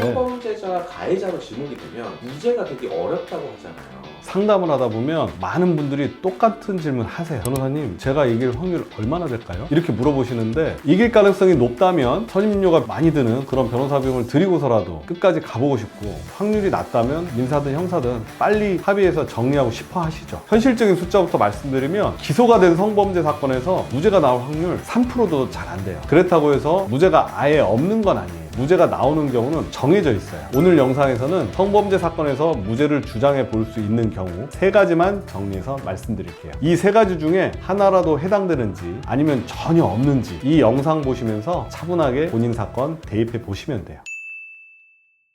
성범죄자 가해자로 지목이 되면 무죄가 되기 어렵다고 하잖아요. 상담을 하다 보면 많은 분들이 똑같은 질문 하세요. 변호사님, 제가 이길 확률 얼마나 될까요? 이렇게 물어보시는데, 이길 가능성이 높다면 선임료가 많이 드는 그런 변호사 비용을 드리고서라도 끝까지 가보고 싶고, 확률이 낮다면 민사든 형사든 빨리 합의해서 정리하고 싶어 하시죠. 현실적인 숫자부터 말씀드리면, 기소가 된 성범죄 사건에서 무죄가 나올 확률 3%도 잘 안 돼요. 그렇다고 해서 무죄가 아예 없는 건 아니에요. 무죄가 나오는 경우는 정해져 있어요. 오늘 영상에서는 성범죄 사건에서 무죄를 주장해 볼 수 있는 경우 3가지만 정리해서 말씀드릴게요. 이 3가지 중에 하나라도 해당되는지 아니면 전혀 없는지 이 영상 보시면서 차분하게 본인 사건 대입해 보시면 돼요.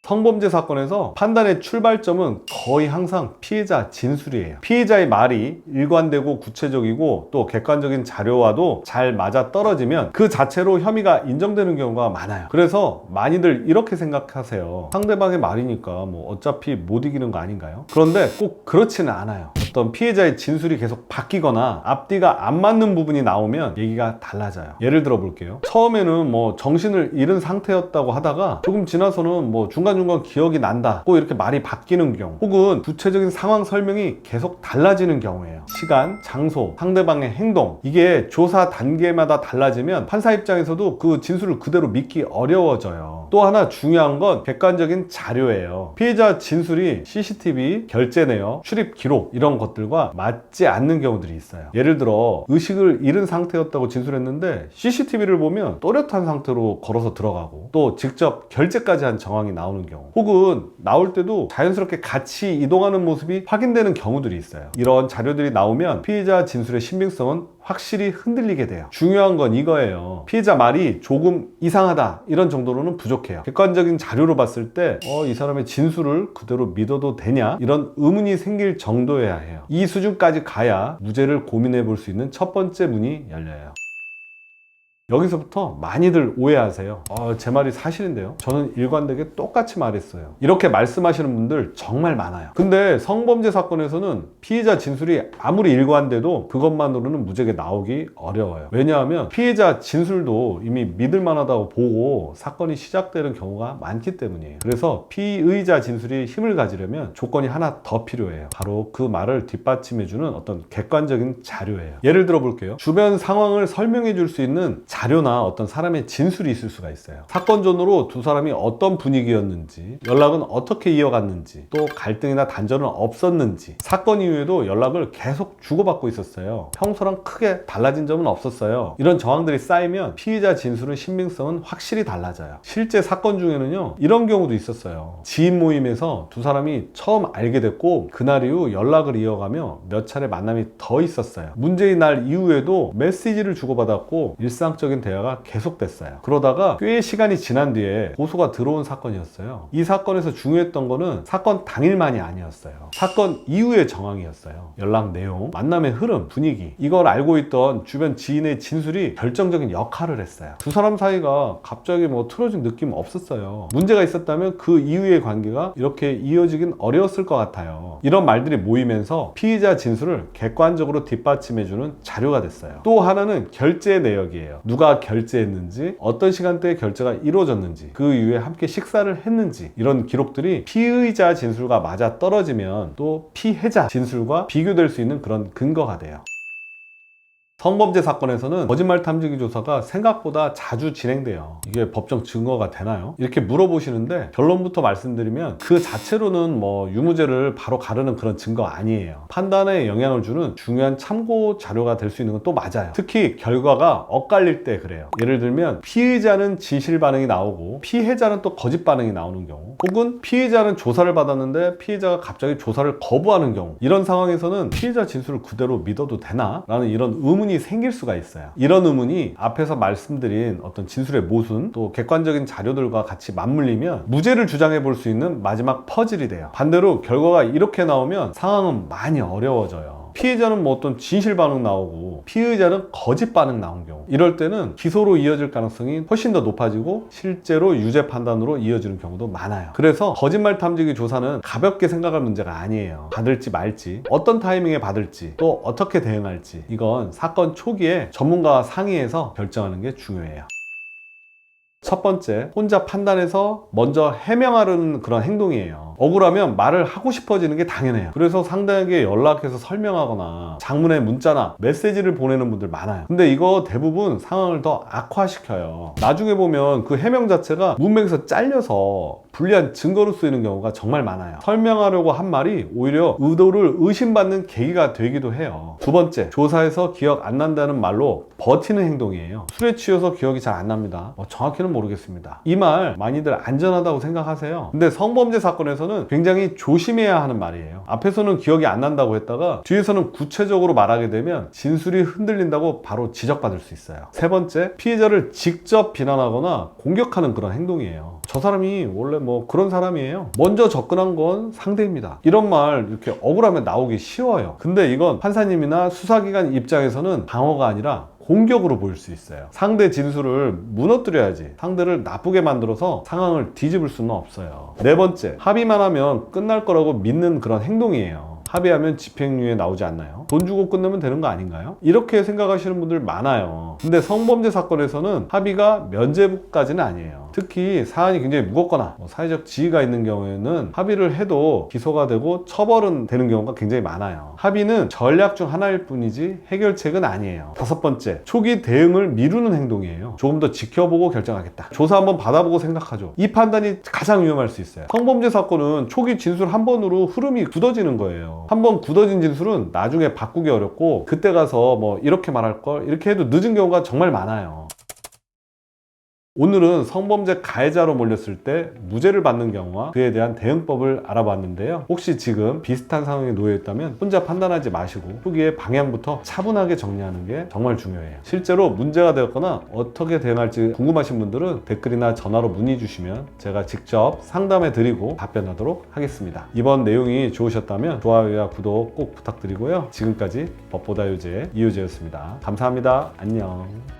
성범죄 사건에서 판단의 출발점은 거의 항상 피해자 진술이에요. 피해자의 말이 일관되고 구체적이고 또 객관적인 자료와도 잘 맞아 떨어지면 그 자체로 혐의가 인정되는 경우가 많아요. 그래서 많이들 이렇게 생각하세요. 상대방의 말이니까 뭐 어차피 못 이기는 거 아닌가요? 그런데 꼭 그렇지는 않아요. 어떤 피해자의 진술이 계속 바뀌거나 앞뒤가 안 맞는 부분이 나오면 얘기가 달라져요. 예를 들어 볼게요. 처음에는 뭐 정신을 잃은 상태였다고 하다가 조금 지나서는 뭐 중간중간 기억이 난다 꼭 이렇게 말이 바뀌는 경우, 혹은 구체적인 상황 설명이 계속 달라지는 경우예요. 시간, 장소, 상대방의 행동, 이게 조사 단계마다 달라지면 판사 입장에서도 그 진술을 그대로 믿기 어려워져요. 또 하나 중요한 건 객관적인 자료예요. 피해자 진술이 CCTV, 결제 내역, 출입 기록 이런 것들과 맞지 않는 경우들이 있어요. 예를 들어 의식을 잃은 상태였다고 진술했는데 CCTV를 보면 또렷한 상태로 걸어서 들어가고 또 직접 결제까지 한 정황이 나오는 경우, 혹은 나올 때도 자연스럽게 같이 이동하는 모습이 확인되는 경우들이 있어요. 이런 자료들이 나오면 피해자 진술의 신빙성은 확실히 흔들리게 돼요. 중요한 건 이거예요. 피해자 말이 조금 이상하다 이런 정도로는 부족해요. 객관적인 자료로 봤을 때 이 사람의 진술을 그대로 믿어도 되냐 이런 의문이 생길 정도여야 해요. 이 수준까지 가야 무죄를 고민해 볼 수 있는 첫 번째 문이 열려요. 여기서부터 많이들 오해하세요. 제 말이 사실인데요, 저는 일관되게 똑같이 말했어요. 이렇게 말씀하시는 분들 정말 많아요. 근데 성범죄 사건에서는 피해자 진술이 아무리 일관돼도 그것만으로는 무죄가 나오기 어려워요. 왜냐하면 피해자 진술도 이미 믿을 만하다고 보고 사건이 시작되는 경우가 많기 때문이에요. 그래서 피의자 진술이 힘을 가지려면 조건이 하나 더 필요해요. 바로 그 말을 뒷받침해주는 어떤 객관적인 자료예요. 예를 들어 볼게요. 주변 상황을 설명해 줄 수 있는 자료나 어떤 사람의 진술이 있을 수가 있어요. 사건 전후로 두 사람이 어떤 분위기였는지, 연락은 어떻게 이어갔는지, 또 갈등이나 단절은 없었는지, 사건 이후에도 연락을 계속 주고받고 있었어요. 평소랑 크게 달라진 점은 없었어요. 이런 정황들이 쌓이면 피해자 진술의 신빙성은 확실히 달라져요. 실제 사건 중에는요, 이런 경우도 있었어요. 지인 모임에서 두 사람이 처음 알게 됐고 그날 이후 연락을 이어가며 몇 차례 만남이 더 있었어요. 문제의 날 이후에도 메시지를 주고받았고 일상적인 대화가 계속됐어요. 그러다가 꽤 시간이 지난 뒤에 고소가 들어온 사건이었어요. 이 사건에서 중요했던 거는 사건 당일만이 아니었어요. 사건 이후의 정황이었어요. 연락 내용, 만남의 흐름, 분위기, 이걸 알고 있던 주변 지인의 진술이 결정적인 역할을 했어요. 두 사람 사이가 갑자기 뭐 틀어진 느낌 없었어요. 문제가 있었다면 그 이후의 관계가 이렇게 이어지긴 어려웠을 것 같아요. 이런 말들이 모이면서 피해자 진술을 객관적으로 뒷받침해주는 자료가 됐어요. 또 하나는 결제 내역이에요. 누가 결제했는지, 어떤 시간대에 결제가 이루어졌는지, 그 이후에 함께 식사를 했는지, 이런 기록들이 피의자 진술과 맞아 떨어지면 또 피해자 진술과 비교될 수 있는 그런 근거가 돼요. 성범죄 사건에서는 거짓말 탐지기 조사가 생각보다 자주 진행돼요. 이게 법정 증거가 되나요? 이렇게 물어보시는데 결론부터 말씀드리면 그 자체로는 뭐 유무죄를 바로 가르는 그런 증거 아니에요. 판단에 영향을 주는 중요한 참고 자료가 될 수 있는 건 또 맞아요. 특히 결과가 엇갈릴 때 그래요. 예를 들면 피의자는 진실 반응이 나오고 피해자는 또 거짓 반응이 나오는 경우, 혹은 피해자는 조사를 받았는데 피해자가 갑자기 조사를 거부하는 경우, 이런 상황에서는 피해자 진술을 그대로 믿어도 되나? 라는 이런 의문이 생길 수가 있어요. 이런 의문이 앞에서 말씀드린 어떤 진술의 모순, 또 객관적인 자료들과 같이 맞물리면 무죄를 주장해 볼 수 있는 마지막 퍼즐이 돼요. 반대로 결과가 이렇게 나오면 상황은 많이 어려워져요. 피해자는 뭐 어떤 진실 반응 나오고 피의자는 거짓 반응 나온 경우, 이럴 때는 기소로 이어질 가능성이 훨씬 더 높아지고 실제로 유죄 판단으로 이어지는 경우도 많아요. 그래서 거짓말 탐지기 조사는 가볍게 생각할 문제가 아니에요. 받을지 말지, 어떤 타이밍에 받을지, 또 어떻게 대응할지, 이건 사건 초기에 전문가와 상의해서 결정하는 게 중요해요. 첫 번째, 혼자 판단해서 먼저 해명하려는 그런 행동이에요. 억울하면 말을 하고 싶어지는 게 당연해요. 그래서 상대에게 연락해서 설명하거나 장문의 문자나 메시지를 보내는 분들 많아요. 근데 이거 대부분 상황을 더 악화시켜요. 나중에 보면 그 해명 자체가 문맥에서 잘려서 불리한 증거로 쓰이는 경우가 정말 많아요. 설명하려고 한 말이 오히려 의도를 의심받는 계기가 되기도 해요. 두 번째, 조사에서 기억 안 난다는 말로 버티는 행동이에요. 술에 취해서 기억이 잘 안 납니다. 정확히는 모르겠습니다. 이 말 많이들 안전하다고 생각하세요. 근데 성범죄 사건에서는 굉장히 조심해야 하는 말이에요. 앞에서는 기억이 안 난다고 했다가 뒤에서는 구체적으로 말하게 되면 진술이 흔들린다고 바로 지적받을 수 있어요. 세 번째, 피해자를 직접 비난하거나 공격하는 그런 행동이에요. 저 사람이 원래 뭐 그런 사람이에요. 먼저 접근한 건 상대입니다. 이런 말 이렇게 억울하면 나오기 쉬워요. 근데 이건 판사님이나 수사기관 입장에서는 방어가 아니라 공격으로 보일 수 있어요. 상대 진술을 무너뜨려야지 상대를 나쁘게 만들어서 상황을 뒤집을 수는 없어요. 네 번째, 합의만 하면 끝날 거라고 믿는 그런 행동이에요. 합의하면 집행유예 나오지 않나요? 돈 주고 끝내면 되는 거 아닌가요? 이렇게 생각하시는 분들 많아요. 근데 성범죄 사건에서는 합의가 면죄부까지는 아니에요. 특히 사안이 굉장히 무겁거나 사회적 지위가 있는 경우에는 합의를 해도 기소가 되고 처벌은 되는 경우가 굉장히 많아요. 합의는 전략 중 하나일 뿐이지 해결책은 아니에요. 다섯 번째, 초기 대응을 미루는 행동이에요. 조금 더 지켜보고 결정하겠다. 조사 한번 받아보고 생각하죠. 이 판단이 가장 위험할 수 있어요. 성범죄 사건은 초기 진술 한 번으로 흐름이 굳어지는 거예요. 한 번 굳어진 진술은 나중에 바꾸기 어렵고 그때 가서 뭐 이렇게 말할 걸 이렇게 해도 늦은 경우가 정말 많아요. 오늘은 성범죄 가해자로 몰렸을 때 무죄를 받는 경우와 그에 대한 대응법을 알아봤는데요. 혹시 지금 비슷한 상황에 놓여 있다면 혼자 판단하지 마시고 초기에 방향부터 차분하게 정리하는 게 정말 중요해요. 실제로 문제가 되었거나 어떻게 대응할지 궁금하신 분들은 댓글이나 전화로 문의 주시면 제가 직접 상담해 드리고 답변하도록 하겠습니다. 이번 내용이 좋으셨다면 좋아요와 구독 꼭 부탁드리고요. 지금까지 법보다 유죄 이유재였습니다. 감사합니다. 안녕.